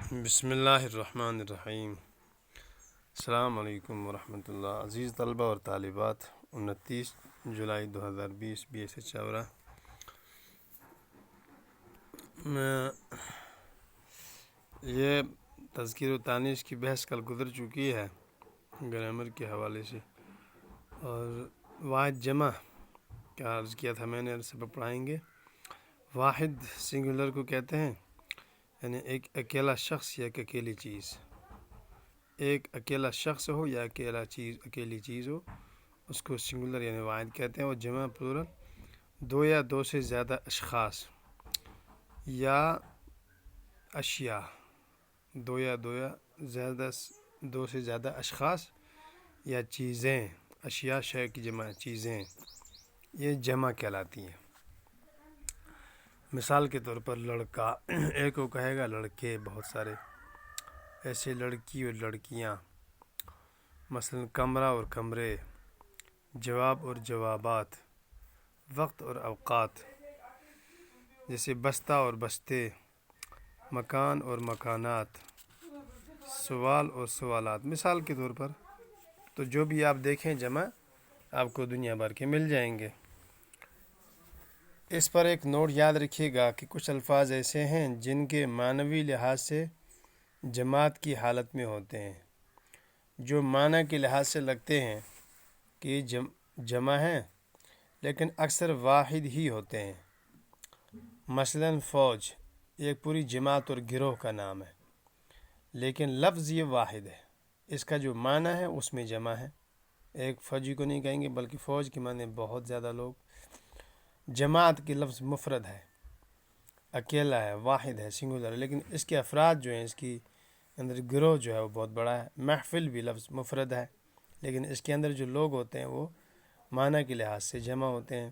بسم اللہ الرحمن الرحیم۔ السلام علیکم ورحمۃ اللہ۔ عزیز طلبہ اور طالبات، 29 جولائی 2020 BS چاورہ میں یہ تذکیر و تانیث کی بحث کل گزر چکی ہے گرامر کے حوالے سے، اور واحد جمع کا عرض کیا تھا میں نے، سبق پڑھائیں گے۔ واحد سنگولر کو کہتے ہیں، یعنی ایک اکیلا شخص یا ایک اکیلی چیز، ایک اکیلا شخص ہو یا اکیلی چیز ہو، اس کو سنگولر یعنی واحد کہتے ہیں۔ اور جمع پلورل، دو یا دو سے زیادہ اشخاص یا اشیاء، دو سے زیادہ اشخاص یا چیزیں، اشیاء شے کی جمع چیزیں، یہ جمع کہلاتی ہیں۔ مثال کے طور پر لڑکا، ایک کو کہے گا لڑکے، بہت سارے ایسے لڑکی اور لڑکیاں، مثلا کمرہ اور کمرے، جواب اور جوابات، وقت اور اوقات، جیسے بستہ اور بستے، مکان اور مکانات، سوال اور سوالات، مثال کے طور پر۔ تو جو بھی آپ دیکھیں جمع آپ کو دنیا بھر کے مل جائیں گے۔ اس پر ایک نوٹ یاد رکھیے گا کہ کچھ الفاظ ایسے ہیں جن کے معنوی لحاظ سے جماعت کی حالت میں ہوتے ہیں، جو معنی کے لحاظ سے لگتے ہیں کہ جمع ہیں لیکن اکثر واحد ہی ہوتے ہیں۔ مثلا فوج ایک پوری جماعت اور گروہ کا نام ہے، لیکن لفظ یہ واحد ہے، اس کا جو معنی ہے اس میں جمع ہے۔ ایک فوجی کو نہیں کہیں گے بلکہ فوج کے معنی بہت زیادہ لوگ۔ جماعت کی لفظ مفرد ہے، اکیلا ہے، واحد ہے، سنگولر ہے، لیکن اس کے افراد جو ہیں، اس کی اندر گروہ جو ہے وہ بہت بڑا ہے۔ محفل بھی لفظ مفرد ہے، لیکن اس کے اندر جو لوگ ہوتے ہیں وہ معنی کے لحاظ سے جمع ہوتے ہیں۔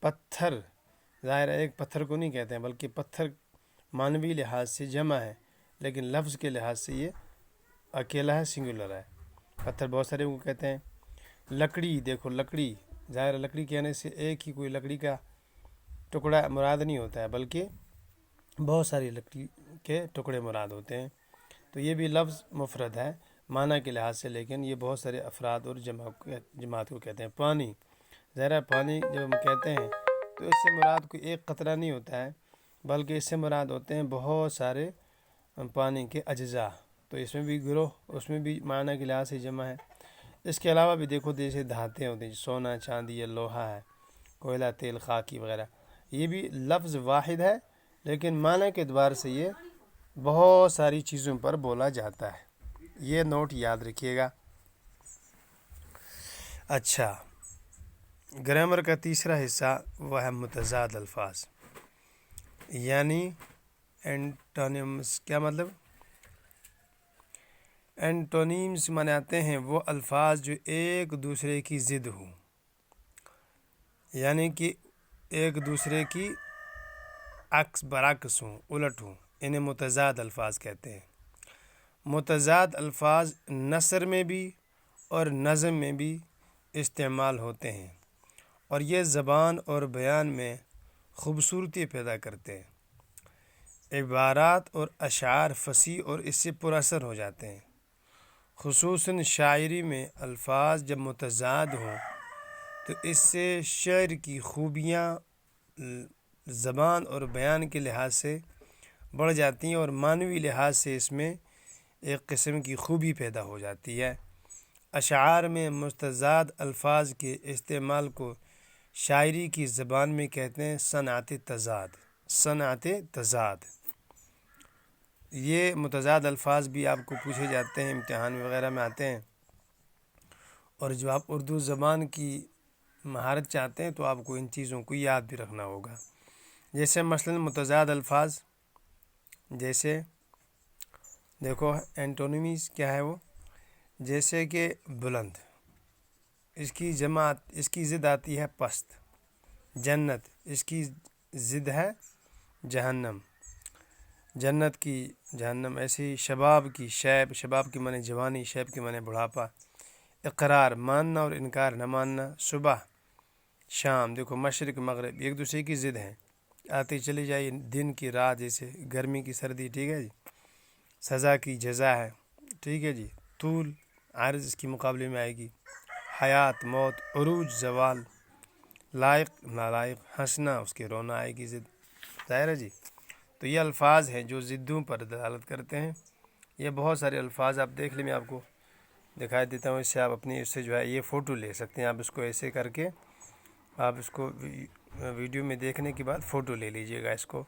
پتھر، ظاہر ہے ایک پتھر کو نہیں کہتے ہیں بلکہ پتھر معنوی لحاظ سے جمع ہے، لیکن لفظ کے لحاظ سے یہ اکیلا ہے، سنگولر ہے۔ پتھر بہت سارے کو کہتے ہیں۔ لکڑی، دیکھو لکڑی، ظاہر لکڑی کہنے سے ایک ہی کوئی لکڑی کا ٹکڑا مراد نہیں ہوتا ہے، بلکہ بہت ساری لکڑی کے ٹکڑے مراد ہوتے ہیں۔ تو یہ بھی لفظ مفرد ہے معنی کے لحاظ سے، لیکن یہ بہت سارے افراد اور جماعت کو کہتے ہیں۔ پانی، ظاہر ہے پانی جب ہم کہتے ہیں تو اس سے مراد کوئی ایک قطرہ نہیں ہوتا ہے، بلکہ اس سے مراد ہوتے ہیں بہت سارے پانی کے اجزاء۔ تو اس میں بھی گروہ، اس میں بھی معنی کے لحاظ سے جمع ہے۔ اس کے علاوہ بھی دیکھو جیسے دھاتیں ہوتی ہیں، سونا، چاندی یا لوہا ہے، کوئلہ، تیل، خاکی وغیرہ، یہ بھی لفظ واحد ہے لیکن معنی کے اعتبار سے یہ بہت ساری چیزوں پر بولا جاتا ہے۔ یہ نوٹ یاد رکھیے گا۔ اچھا، گرامر کا تیسرا حصہ وہ ہے متضاد الفاظ، یعنی اینٹونیمز۔ کیا مطلب؟ اینٹونیمز مانے آتے ہیں وہ الفاظ جو ایک دوسرے کی ضد ہوں، یعنی کہ ایک دوسرے کی عکس برعکس ہوں، الٹ ہوں، انہیں متضاد الفاظ کہتے ہیں۔ متضاد الفاظ نثر میں بھی اور نظم میں بھی استعمال ہوتے ہیں، اور یہ زبان اور بیان میں خوبصورتی پیدا کرتے ہیں۔ عبارات اور اشعار فصیح اور اس سے پر اثر ہو جاتے ہیں۔ خصوصاً شاعری میں الفاظ جب متضاد ہوں تو اس سے شعر کی خوبیاں زبان اور بیان کے لحاظ سے بڑھ جاتی ہیں، اور معنوی لحاظ سے اس میں ایک قسم کی خوبی پیدا ہو جاتی ہے۔ اشعار میں متضاد الفاظ کے استعمال کو شاعری کی زبان میں کہتے ہیں صنعت تضاد۔ صنعت تضاد، یہ متضاد الفاظ بھی آپ کو پوچھے جاتے ہیں، امتحان وغیرہ میں آتے ہیں، اور جب آپ اردو زبان کی مہارت چاہتے ہیں تو آپ کو ان چیزوں کو یاد بھی رکھنا ہوگا۔ جیسے مثلا متضاد الفاظ، جیسے دیکھو اینٹونیمز کیا ہے وہ، جیسے کہ بلند، اس کی جماعت، اس کی ضد آتی ہے پست۔ جنت، اس کی ضد ہے جہنم، جنت کی جہنم۔ ایسے ہی شباب کی شیب، شباب کی معنی جوانی، شیب کی معنی بڑھاپا۔ اقرار، ماننا اور انکار نہ ماننا۔ صبح، شام، دیکھو مشرق مغرب ایک دوسرے کی ضد ہیں، آتے چلی جائیے، دن کی رات، جیسے گرمی کی سردی، ٹھیک ہے جی۔ سزا کی جزا ہے، ٹھیک ہے جی۔ طول عارض اس کی مقابلے میں آئے گی۔ حیات موت، عروج زوال، لائق نالائق، ہنسنا اس کے رونا آئے گی ضد، ظاہر ہے جی۔ تو یہ الفاظ ہیں جو ضدوں پر دلالت کرتے ہیں۔ یہ بہت سارے الفاظ آپ دیکھ لیں، میں آپ کو دکھائی دیتا ہوں، اس سے آپ اپنی اس سے جو ہے یہ فوٹو لے سکتے ہیں۔ آپ اس کو ایسے کر کے آپ اس کو ویڈیو میں دیکھنے کے بعد فوٹو لے لیجئے گا اس کو،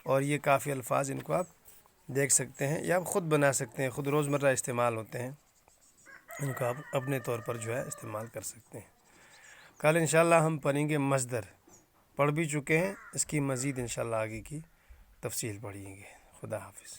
اور یہ کافی الفاظ ان کو آپ دیکھ سکتے ہیں یا آپ خود بنا سکتے ہیں، خود روزمرہ استعمال ہوتے ہیں، ان کو آپ اپنے طور پر جو ہے استعمال کر سکتے ہیں۔ کل انشاءاللہ ہم پڑھیں گے مصدر، پڑھ بھی چکے ہیں، اس کی مزید انشاءاللہ آگے کی تفصیل پڑھیں گے۔ خدا حافظ۔